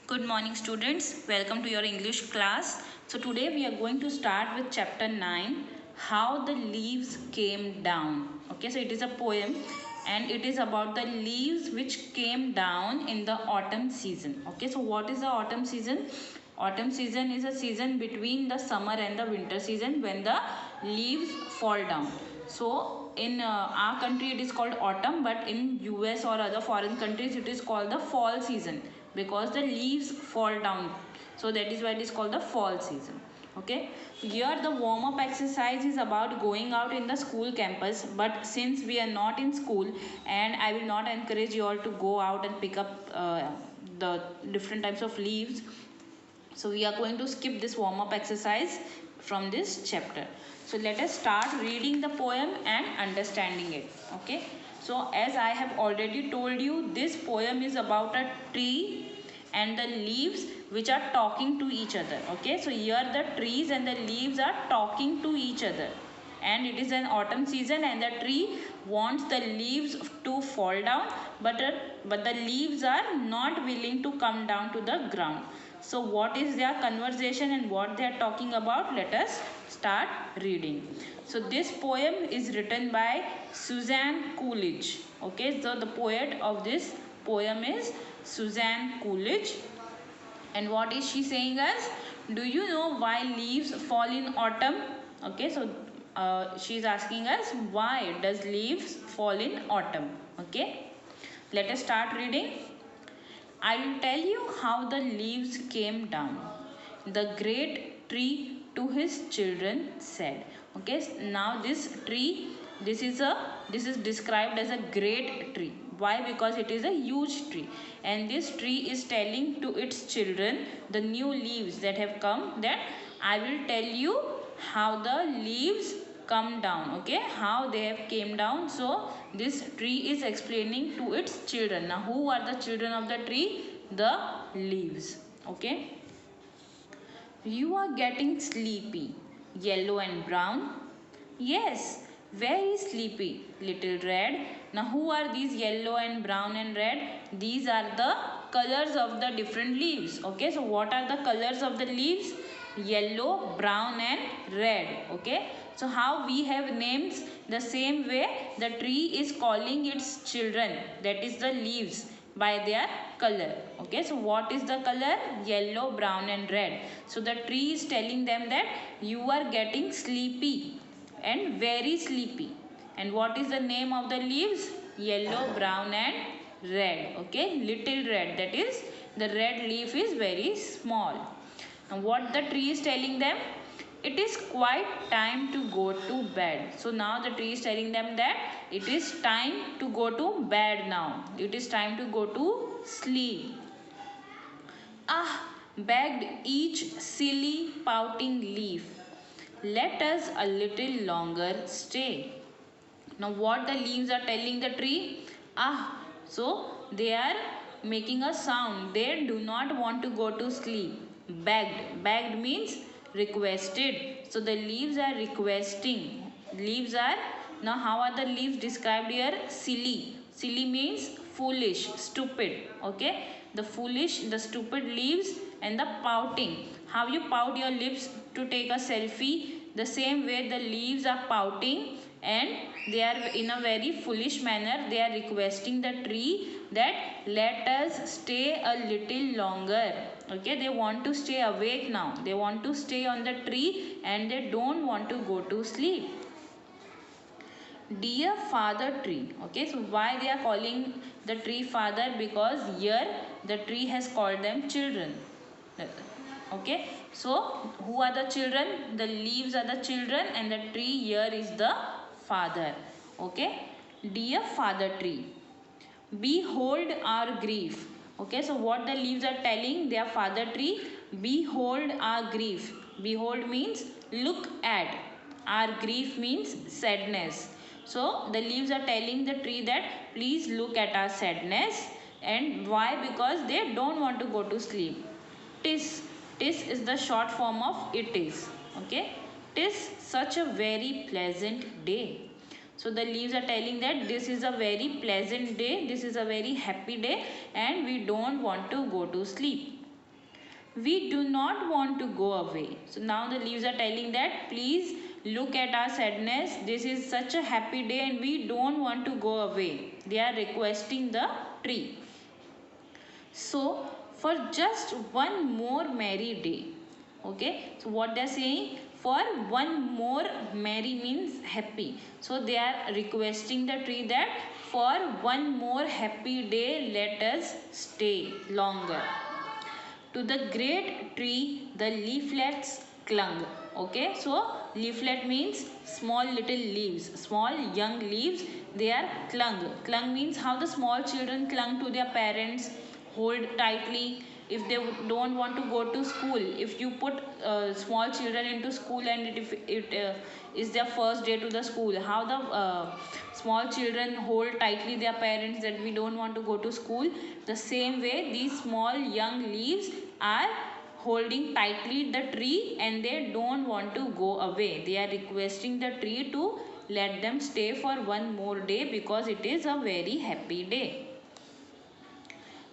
Good morning students, welcome to your English class. So today we are going to start with chapter 9, How the Leaves Came Down. Okay, so it is a poem and it is about the leaves which came down in the autumn season. Okay, so what is the autumn season? Autumn season is a season between the summer and the winter season when the leaves fall down. So in our country it is called autumn, but in US or other foreign countries it is called the fall season because the leaves fall down. So that is why it is called the fall season. Okay, here the warm up exercise is about going out in the school campus, but since we are not in school and I will not encourage you all to go out and pick up the different types of leaves, so we are going to skip this warm up exercise from this chapter. So let us start reading the poem and understanding it. Okay, so as I have already told you, this poem is about a tree and the leaves which are talking to each other. Okay, so here the trees and the leaves are talking to each other, and it is an autumn season and the tree wants the leaves to fall down, but the leaves are not willing to come down to the ground. So what is their conversation and what they are talking about? Let us start reading. So this poem is written by Suzanne Coolidge. Okay, so the poet of this poem is Suzanne Coolidge. And what is she saying us? Do you know why leaves fall in autumn? Okay, so she is asking us, why does leaves fall in autumn? Okay, let us start reading. I will tell you how the leaves came down. The great tree to his children said. Okay, now this tree, this is described as a great tree. Why? Because it is a huge tree, and this tree is telling to its children, the new leaves that have come, that I will tell you how the leaves come down. Okay, how they have came down. So this tree is explaining to its children. Now who are the children of the tree? The leaves. Okay, you are getting sleepy, yellow and brown. Yes, very sleepy, little red. Now who are these yellow and brown and red? These are the colors of the different leaves. Okay, so what are the colors of the leaves? Yellow, brown and red. Okay, so how we have names, the same way the tree is calling its children, that is the leaves, by their color. Okay, so what is the color? Yellow, brown and red. So the tree is telling them that you are getting sleepy and very sleepy. And what is the name of the leaves? Yellow, brown and red. Okay, little red, that is the red leaf is very small. And what the tree is telling them? It is quite time to go to bed. So now the tree is telling them that it is time to go to bed now. It is time to go to sleep. Ah, begged each silly pouting leaf. Let us a little longer stay. Now what the leaves are telling the tree? Ah, so they are making a sound. They do not want to go to sleep. Begged. Begged means requested. So the leaves are requesting. Leaves are, now how are the leaves described here? Silly. Silly means foolish, stupid. Okay, the foolish, the stupid leaves, and the pouting. How you pout your lips to take a selfie? The same way the leaves are pouting and they are in a very foolish manner. They are requesting the tree that let us stay a little longer. Okay, they want to stay awake now. They want to stay on the tree and they don't want to go to sleep. Dear father tree. Okay, so why they are calling the tree father? Because here the tree has called them children. Okay, so who are the children? The leaves are the children and the tree here is the father. Okay, dear father tree, behold our grief. Okay, so what the leaves are telling their father tree? Behold our grief. Behold means look at. Our grief means sadness. So the leaves are telling the tree that please look at our sadness. And why? Because they don't want to go to sleep. Tis. Tis is the short form of it is. Okay, tis such a very pleasant day. So the leaves are telling that this is a very pleasant day, this is a very happy day and we don't want to go to sleep. We do not want to go away. So now the leaves are telling that please look at our sadness. This is such a happy day and we don't want to go away. They are requesting the tree. So for just one more merry day. Okay. So what they are saying? For one more merry means happy. So they are requesting the tree that for one more happy day let us stay longer. To the great tree the leaflets clung. Okay, so leaflet means small little leaves, small young leaves. They are clung. Clung means how the small children clung to their parents, hold tightly if they don't want to go to school. If you put small children into school and if it is their first day to the school, how the small children hold tightly their parents that we don't want to go to school. The same way these small young leaves are holding tightly the tree and they don't want to go away. They are requesting the tree to let them stay for one more day because it is a very happy day.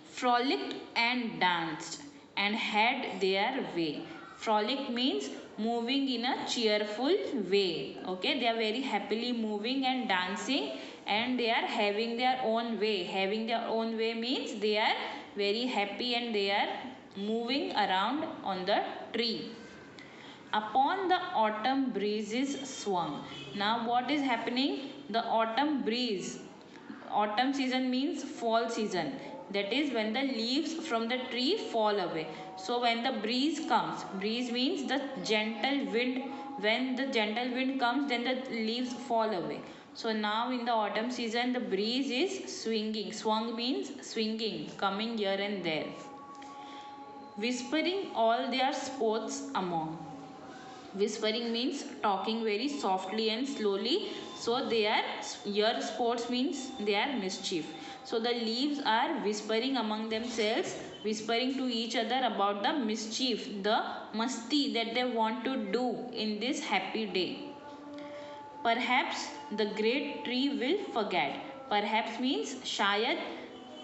Frolicked and danced and had their way. Frolic means moving in a cheerful way. Okay, they are very happily moving and dancing and they are having their own way. Having their own way means they are very happy and they are moving around on the tree. Upon the autumn breezes swung. Now what is happening? The autumn breeze. Autumn season means fall season. That is when the leaves from the tree fall away. So when the breeze comes, breeze means the gentle wind. When the gentle wind comes, then the leaves fall away. So now in the autumn season, the breeze is swinging. Swung means swinging, coming here and there. Whispering all their sports among. Whispering means talking very softly and slowly. So they are, your sports means they are mischief. So the leaves are whispering among themselves, whispering to each other about the mischief, the masti that they want to do in this happy day. Perhaps the great tree will forget. Perhaps means shayad.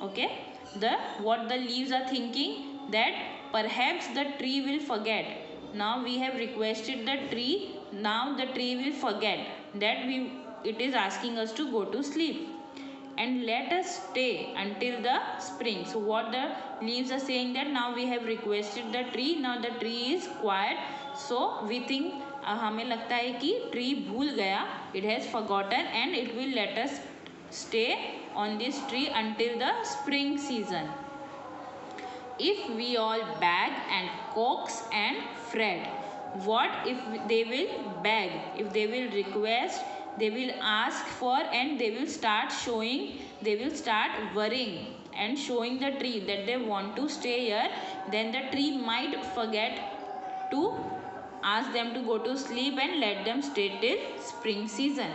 Okay. The what the leaves are thinking that perhaps the tree will forget. Now we have requested the tree. Now the tree will forget that it is asking us to go to sleep. And let us stay until the spring. So what the leaves are saying that now we have requested the tree. Now the tree is quiet. So we think हमें लगता है कि tree भूल गया. It has forgotten and it will let us stay on this tree until the spring season. If we all beg and coax and fret, what if they will beg? If they will request, they will ask for and they will start showing, they will start worrying and showing the tree that they want to stay here, then the tree might forget to ask them to go to sleep and let them stay till spring season.